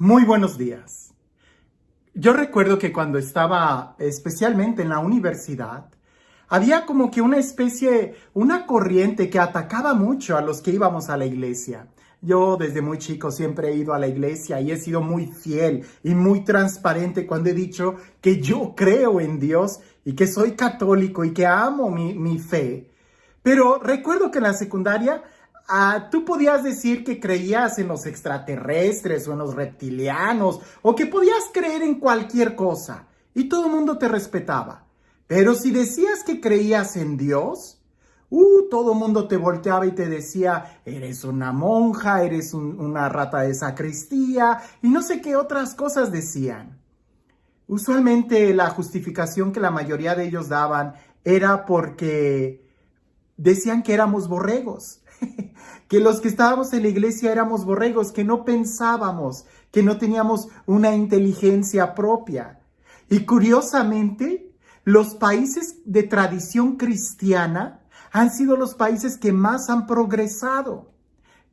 Muy buenos días. Yo recuerdo que cuando estaba especialmente en la universidad, había como que una corriente que atacaba mucho a los que íbamos a la iglesia. Yo desde muy chico siempre he ido a la iglesia y he sido muy fiel y muy transparente cuando he dicho que yo creo en Dios y que soy católico y que amo mi fe. Pero recuerdo que en la secundaria tú podías decir que creías en los extraterrestres o en los reptilianos o que podías creer en cualquier cosa y todo el mundo te respetaba. Pero si decías que creías en Dios, todo el mundo te volteaba y te decía, eres una monja, eres una rata de sacristía y no sé qué otras cosas decían. Usualmente la justificación que la mayoría de ellos daban era porque decían que éramos borregos, que los que estábamos en la iglesia éramos borregos, que no pensábamos, que no teníamos una inteligencia propia. Y curiosamente, los países de tradición cristiana han sido los países que más han progresado.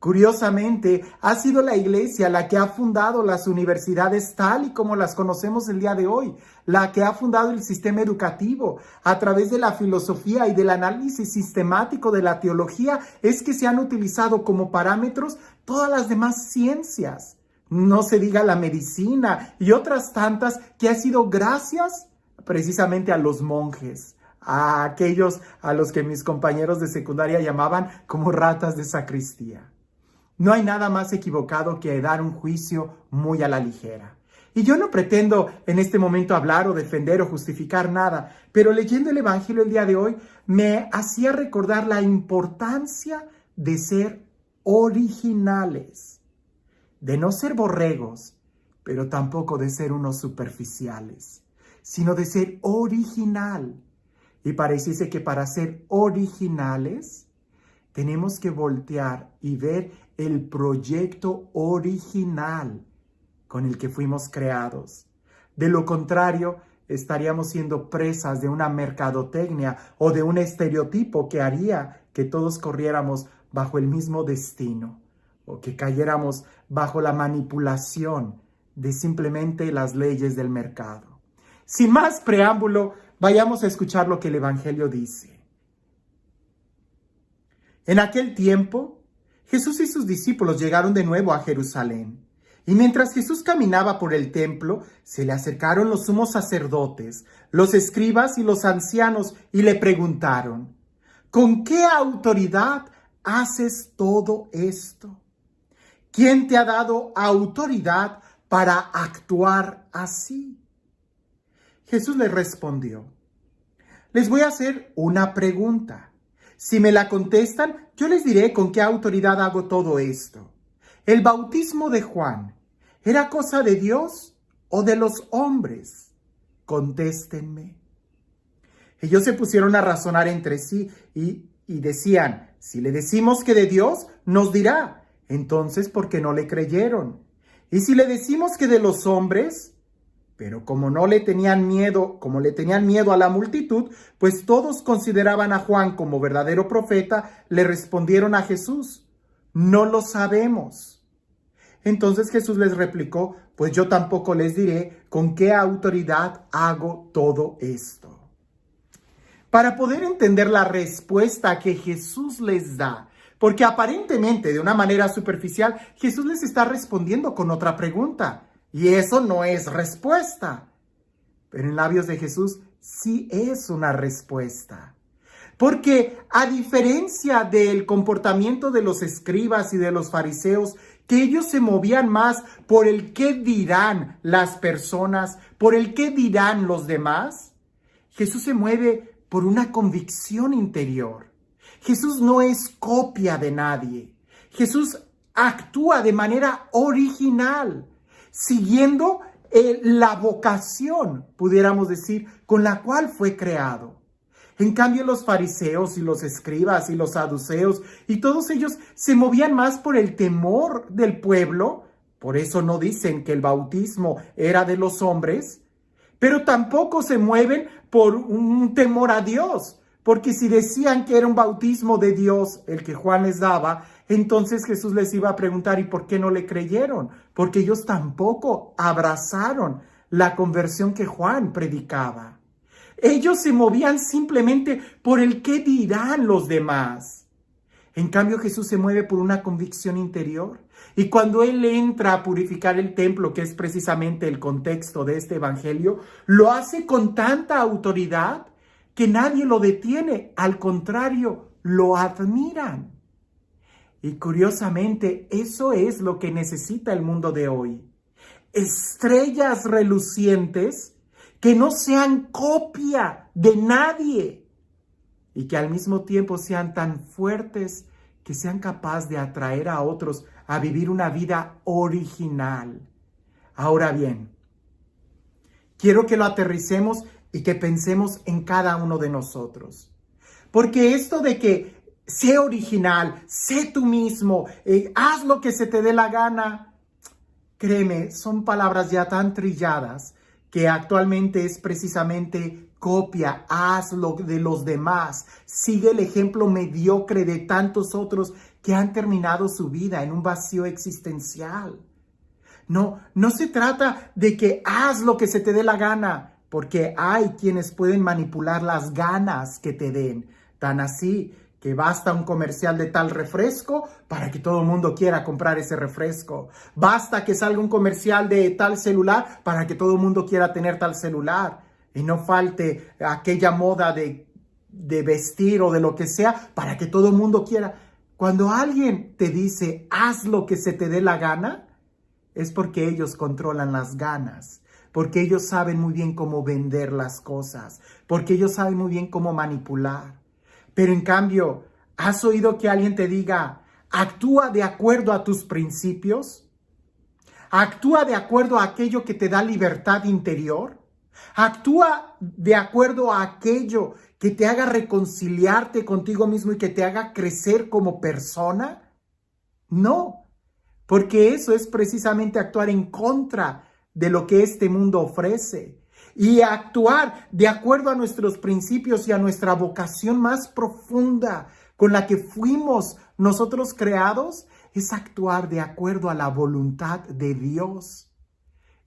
Curiosamente, ha sido la iglesia la que ha fundado las universidades tal y como las conocemos el día de hoy, la que ha fundado el sistema educativo. A través de la filosofía y del análisis sistemático de la teología es que se han utilizado como parámetros todas las demás ciencias. No se diga la medicina y otras tantas que ha sido gracias precisamente a los monjes, a aquellos a los que mis compañeros de secundaria llamaban como ratas de sacristía. No hay nada más equivocado que dar un juicio muy a la ligera. Y yo no pretendo en este momento hablar o defender o justificar nada, pero leyendo el Evangelio el día de hoy me hacía recordar la importancia de ser originales, de no ser borregos, pero tampoco de ser unos superficiales, sino de ser original. Y pareciese que para ser originales tenemos que voltear y ver el proyecto original con el que fuimos creados. De lo contrario, estaríamos siendo presas de una mercadotecnia o de un estereotipo que haría que todos corriéramos bajo el mismo destino o que cayéramos bajo la manipulación de simplemente las leyes del mercado. Sin más preámbulo, vayamos a escuchar lo que el Evangelio dice. En aquel tiempo, Jesús y sus discípulos llegaron de nuevo a Jerusalén. Y mientras Jesús caminaba por el templo, se le acercaron los sumos sacerdotes, los escribas y los ancianos y le preguntaron, ¿con qué autoridad haces todo esto? ¿Quién te ha dado autoridad para actuar así? Jesús les respondió, les voy a hacer una pregunta. Si me la contestan, yo les diré con qué autoridad hago todo esto. ¿El bautismo de Juan era cosa de Dios o de los hombres? Contéstenme. Ellos se pusieron a razonar entre sí y decían, si le decimos que de Dios, nos dirá. Entonces, ¿por qué no le creyeron? Y si le decimos que de los hombres, pero como le tenían miedo a la multitud, pues todos consideraban a Juan como verdadero profeta, le respondieron a Jesús, no lo sabemos. Entonces Jesús les replicó, pues yo tampoco les diré con qué autoridad hago todo esto. Para poder entender la respuesta que Jesús les da, porque aparentemente de una manera superficial, Jesús les está respondiendo con otra pregunta. Y eso no es respuesta. Pero en labios de Jesús sí es una respuesta. Porque a diferencia del comportamiento de los escribas y de los fariseos, que ellos se movían más por el qué dirán las personas, por el qué dirán los demás, Jesús se mueve por una convicción interior. Jesús no es copia de nadie. Jesús actúa de manera original, siguiendo la vocación, pudiéramos decir, con la cual fue creado. En cambio, los fariseos y los escribas y los saduceos y todos ellos se movían más por el temor del pueblo. Por eso no dicen que el bautismo era de los hombres, pero tampoco se mueven por un temor a Dios. Porque si decían que era un bautismo de Dios el que Juan les daba, Entonces Jesús les iba a preguntar, ¿y por qué no le creyeron? Porque ellos tampoco abrazaron la conversión que Juan predicaba. Ellos se movían simplemente por el qué dirán los demás. En cambio, Jesús se mueve por una convicción interior. Y cuando Él entra a purificar el templo, que es precisamente el contexto de este evangelio, lo hace con tanta autoridad que nadie lo detiene. Al contrario, lo admiran. Y curiosamente, eso es lo que necesita el mundo de hoy. Estrellas relucientes que no sean copia de nadie y que al mismo tiempo sean tan fuertes que sean capaces de atraer a otros a vivir una vida original. Ahora bien, quiero que lo aterricemos y que pensemos en cada uno de nosotros. Porque esto de que sé original, sé tú mismo, haz lo que se te dé la gana, créeme, son palabras ya tan trilladas que actualmente es precisamente copia, haz lo de los demás, sigue el ejemplo mediocre de tantos otros que han terminado su vida en un vacío existencial. No se trata de que haz lo que se te dé la gana, porque hay quienes pueden manipular las ganas que te den, tan así que basta un comercial de tal refresco para que todo el mundo quiera comprar ese refresco. Basta que salga un comercial de tal celular para que todo el mundo quiera tener tal celular. Y no falte aquella moda de vestir o de lo que sea para que todo el mundo quiera. Cuando alguien te dice, haz lo que se te dé la gana, es porque ellos controlan las ganas, porque ellos saben muy bien cómo vender las cosas, porque ellos saben muy bien cómo manipular. Pero en cambio, ¿has oído que alguien te diga, actúa de acuerdo a tus principios? ¿Actúa de acuerdo a aquello que te da libertad interior? ¿Actúa de acuerdo a aquello que te haga reconciliarte contigo mismo y que te haga crecer como persona? No, porque eso es precisamente actuar en contra de lo que este mundo ofrece. Y actuar de acuerdo a nuestros principios y a nuestra vocación más profunda con la que fuimos nosotros creados, es actuar de acuerdo a la voluntad de Dios.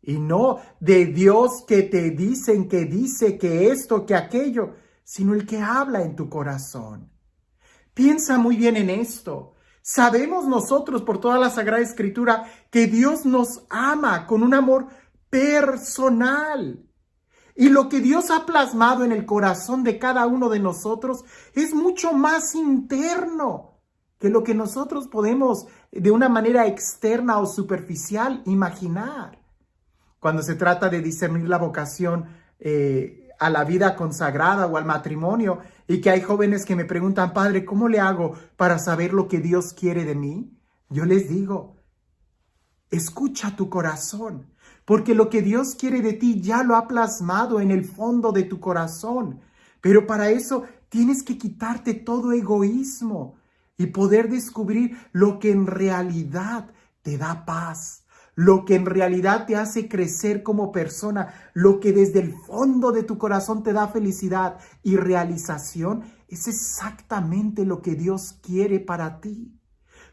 Y no de Dios que te dicen que dice que esto, que aquello, sino el que habla en tu corazón. Piensa muy bien en esto. Sabemos nosotros por toda la Sagrada Escritura que Dios nos ama con un amor personal. Y lo que Dios ha plasmado en el corazón de cada uno de nosotros es mucho más interno que lo que nosotros podemos de una manera externa o superficial imaginar. Cuando se trata de discernir la vocación a la vida consagrada o al matrimonio, y que hay jóvenes que me preguntan, Padre, ¿cómo le hago para saber lo que Dios quiere de mí? Yo les digo, escucha tu corazón. Porque lo que Dios quiere de ti ya lo ha plasmado en el fondo de tu corazón. Pero para eso tienes que quitarte todo egoísmo y poder descubrir lo que en realidad te da paz, lo que en realidad te hace crecer como persona, lo que desde el fondo de tu corazón te da felicidad y realización. Es exactamente lo que Dios quiere para ti.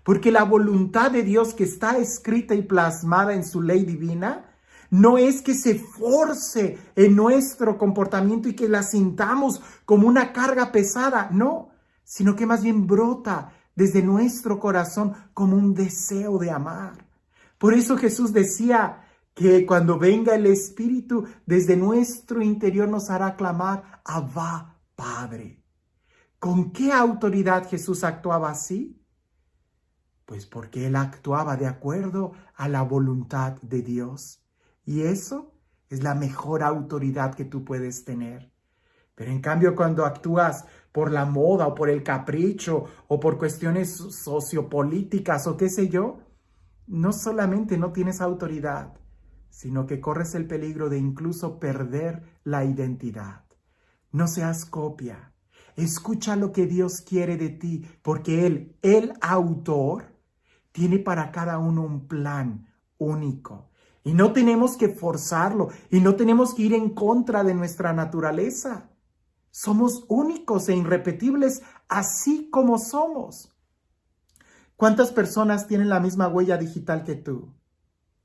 Porque la voluntad de Dios que está escrita y plasmada en su ley divina no es que se force en nuestro comportamiento y que la sintamos como una carga pesada, no, sino que más bien brota desde nuestro corazón como un deseo de amar. Por eso Jesús decía que cuando venga el Espíritu, desde nuestro interior nos hará clamar, Abba, Padre. ¿Con qué autoridad Jesús actuaba así? Pues porque Él actuaba de acuerdo a la voluntad de Dios. Y eso es la mejor autoridad que tú puedes tener. Pero en cambio, cuando actúas por la moda o por el capricho o por cuestiones sociopolíticas o qué sé yo, no solamente no tienes autoridad, sino que corres el peligro de incluso perder la identidad. No seas copia. Escucha lo que Dios quiere de ti, porque Él, el autor, tiene para cada uno un plan único. Y no tenemos que forzarlo y no tenemos que ir en contra de nuestra naturaleza. Somos únicos e irrepetibles así como somos. ¿Cuántas personas tienen la misma huella digital que tú?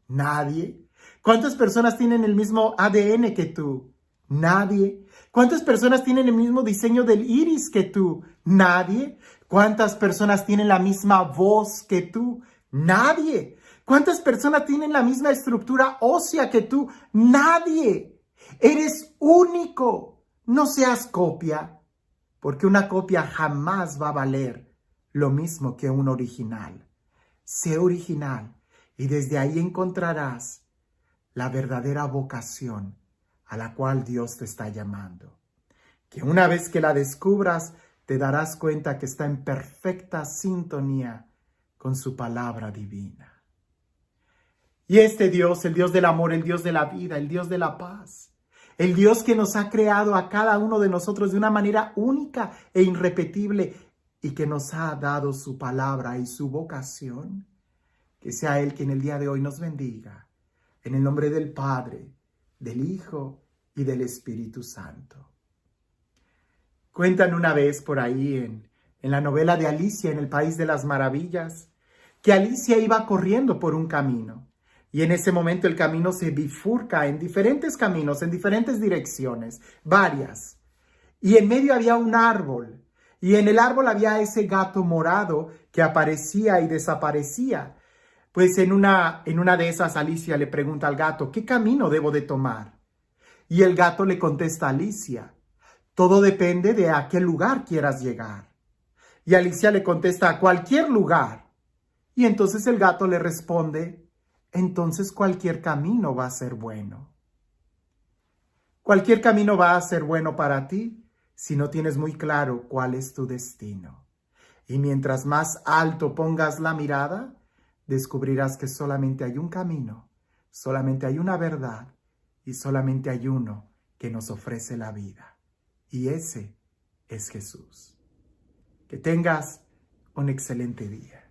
Nadie. ¿Cuántas personas tienen el mismo ADN que tú? Nadie. ¿Cuántas personas tienen el mismo diseño del iris que tú? Nadie. ¿Cuántas personas tienen la misma voz que tú? Nadie. ¿Cuántas personas tienen la misma estructura ósea que tú? Nadie. Eres único. No seas copia, porque una copia jamás va a valer lo mismo que un original. Sé original y desde ahí encontrarás la verdadera vocación a la cual Dios te está llamando. Que una vez que la descubras, te darás cuenta que está en perfecta sintonía con su palabra divina. Y este Dios, el Dios del amor, el Dios de la vida, el Dios de la paz, el Dios que nos ha creado a cada uno de nosotros de una manera única e irrepetible y que nos ha dado su palabra y su vocación, que sea Él quien el día de hoy nos bendiga. En el nombre del Padre, del Hijo y del Espíritu Santo. Cuentan una vez por ahí en la novela de Alicia en el País de las Maravillas, que Alicia iba corriendo por un camino. Y en ese momento el camino se bifurca en diferentes caminos, en diferentes direcciones, varias. Y en medio había un árbol. Y en el árbol había ese gato morado que aparecía y desaparecía. Pues en una de esas Alicia le pregunta al gato, ¿qué camino debo de tomar? Y el gato le contesta a Alicia, todo depende de a qué lugar quieras llegar. Y Alicia le contesta, a cualquier lugar. Y entonces el gato le responde, entonces cualquier camino va a ser bueno. Cualquier camino va a ser bueno para ti si no tienes muy claro cuál es tu destino. Y mientras más alto pongas la mirada, descubrirás que solamente hay un camino, solamente hay una verdad y solamente hay uno que nos ofrece la vida. Y ese es Jesús. Que tengas un excelente día.